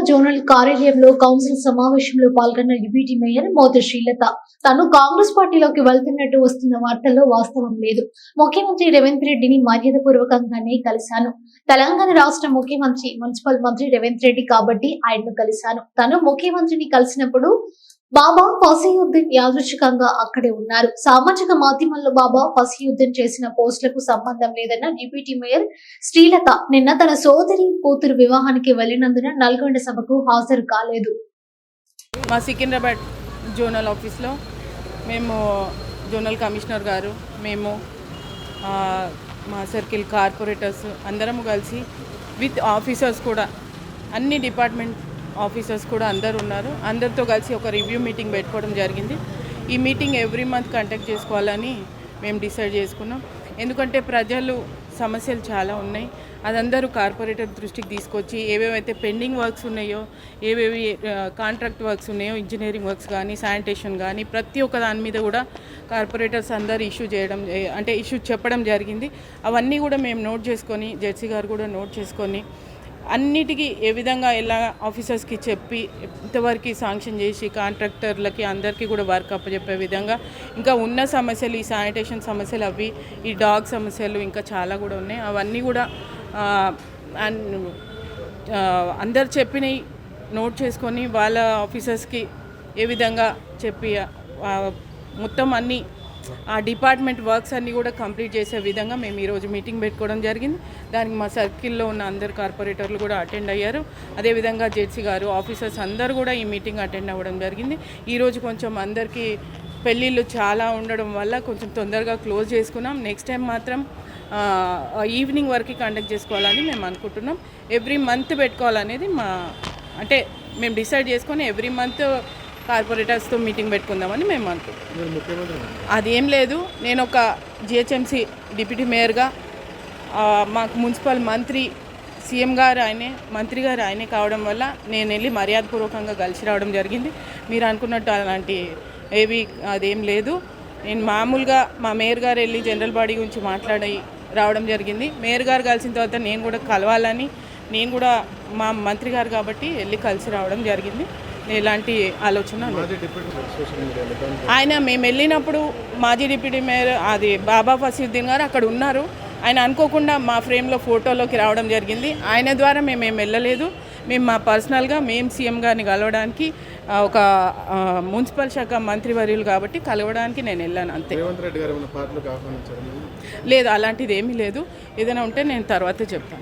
Zonal కార్యాలయంలో council సమావేశంలో పాల్గొన్న డిప్యూటీ మేయర్ మోతి శ్రీలత తాను కాంగ్రెస్ పార్టీలోకి వెళ్తున్నట్టు వస్తున్న వార్తల్లో వాస్తవం లేదు. ముఖ్యమంత్రి రేవంత్ రెడ్డిని మర్యాదపూర్వకంగానే కలిశాను. తెలంగాణ రాష్ట్ర ముఖ్యమంత్రి మున్సిపల్ మంత్రి రేవంత్ రెడ్డి కాబట్టి ఆయన్ను కలిశాను. తాను ముఖ్యమంత్రిని కలిసినప్పుడు బాబా ఫసీయుద్దీన్ యాదృచ్ఛికంగా అక్కడే ఉన్నారు. సామాజిక మాధ్యమంలో బాబా ఫసీయుద్దీన్ చేసిన పోస్టులకు సంబంధం లేదన్న డిప్యూటీ మేయర్ శ్రీలత నిన్న తన సోదరి కూతురు వివాహానికి వెళ్లినందున నల్గొండ సభకు హాజరు కాలేదు. మా సికింద్రాబాద్ జోనల్ ఆఫీస్లో మేము జోనల్ కమిషనర్ గారు మేము మా సర్కిల్ కార్పొరేటర్స్ అందరము కలిసి విత్ ఆఫీసర్స్ కూడా అన్ని డిపార్ట్మెంట్ ఆఫీసర్స్ కూడా అందరు ఉన్నారు. అందరితో కలిసి ఒక రివ్యూ మీటింగ్ పెట్టుకోవడం జరిగింది. ఈ మీటింగ్ ఎవ్రీ మంత్ కండక్ట్ చేసుకోవాలని మేము డిసైడ్ చేసుకున్నాం. ఎందుకంటే ప్రజలు సమస్యలు చాలా ఉన్నాయి. అదందరూ కార్పొరేటర్ దృష్టికి తీసుకొచ్చి ఏవేవైతే పెండింగ్ వర్క్స్ ఉన్నాయో, ఏవేవి కాంట్రాక్ట్ వర్క్స్ ఉన్నాయో, ఇంజనీరింగ్ వర్క్స్ కానీ శానిటేషన్ కానీ ప్రతి ఒక్క దాని మీద కూడా కార్పొరేటర్స్ అందరు ఇష్యూ చెప్పడం జరిగింది. అవన్నీ కూడా మేము నోట్ చేసుకొని జెడ్సీ గారు కూడా నోట్ చేసుకొని అన్నిటికీ ఏ విధంగా ఎలా ఆఫీసర్స్కి చెప్పి ఇంతవరకు శాంక్షన్ చేసి కాంట్రాక్టర్లకి అందరికీ కూడా వర్క్ అప్పచెప్పే విధంగా ఇంకా ఉన్న సమస్యలు ఈ శానిటేషన్ సమస్యలు అవి ఈ డాగ్ సమస్యలు ఇంకా చాలా కూడా ఉన్నాయి. అవన్నీ కూడా అందరు చెప్పినవి నోట్ చేసుకొని వాళ్ళ ఆఫీసర్స్కి ఏ విధంగా చెప్పి మొత్తం అన్నీ ఆ డిపార్ట్మెంట్ వర్క్స్ అన్నీ కూడా కంప్లీట్ చేసే విధంగా మేము ఈరోజు మీటింగ్ పెట్టుకోవడం జరిగింది. దానికి మా సర్కిల్లో ఉన్న అందరు కార్పొరేటర్లు కూడా అటెండ్ అయ్యారు. అదేవిధంగా జెడ్సీ గారు ఆఫీసర్స్ అందరూ కూడా ఈ మీటింగ్ అటెండ్ అవ్వడం జరిగింది. ఈరోజు కొంచెం అందరికీ పెళ్ళిళ్ళు చాలా ఉండడం వల్ల కొంచెం తొందరగా క్లోజ్ చేసుకున్నాం. నెక్స్ట్ టైం మాత్రం ఈవినింగ్ వరకు కండక్ట్ చేసుకోవాలని మేము అనుకుంటున్నాం. ఎవ్రీ మంత్ పెట్టుకోవాలనేది మేము డిసైడ్ చేసుకొని ఎవ్రీ మంత్ కార్పొరేటర్స్తో మీటింగ్ పెట్టుకుందామని మేము అనుకుంటున్నాం. అదేం లేదు, నేను ఒక జిహెచ్ఎంసీ డిప్యూటీ మేయర్గా మాకు మున్సిపల్ మంత్రి సీఎం గారు మంత్రి గారు ఆయనే కావడం వల్ల నేను వెళ్ళి మర్యాదపూర్వకంగా కలిసి రావడం జరిగింది. మీరు అనుకున్నట్టు అలాంటి అదేం లేదు. నేను మామూలుగా మా మేయర్ గారు వెళ్ళి జనరల్ బాడీ గురించి మాట్లాడి రావడం జరిగింది. మేయర్ గారు కలిసిన తర్వాత నేను కూడా కలవాలని నేను కూడా మా మంత్రి గారు కాబట్టి వెళ్ళి కలిసి రావడం జరిగింది. ఎలాంటి ఆలోచన మేము వెళ్ళినప్పుడు మాజీ డిప్యూటీ మేయర్ బాబా ఫసీయుద్దీన్ గారు అక్కడ ఉన్నారు. ఆయన అనుకోకుండా మా ఫ్రేమ్లో ఫోటోలోకి రావడం జరిగింది. ఆయన ద్వారా మేము వెళ్ళలేదు. మేము మా పర్సనల్గా మేము సీఎం గారిని కలవడానికి ఒక మున్సిపల్ శాఖ మంత్రివర్యులు కాబట్టి కలవడానికి నేను వెళ్ళాను అంతే. లేదు, అలాంటిది ఏమీ లేదు. ఏదైనా ఉంటే నేను తర్వాత చెప్తాను.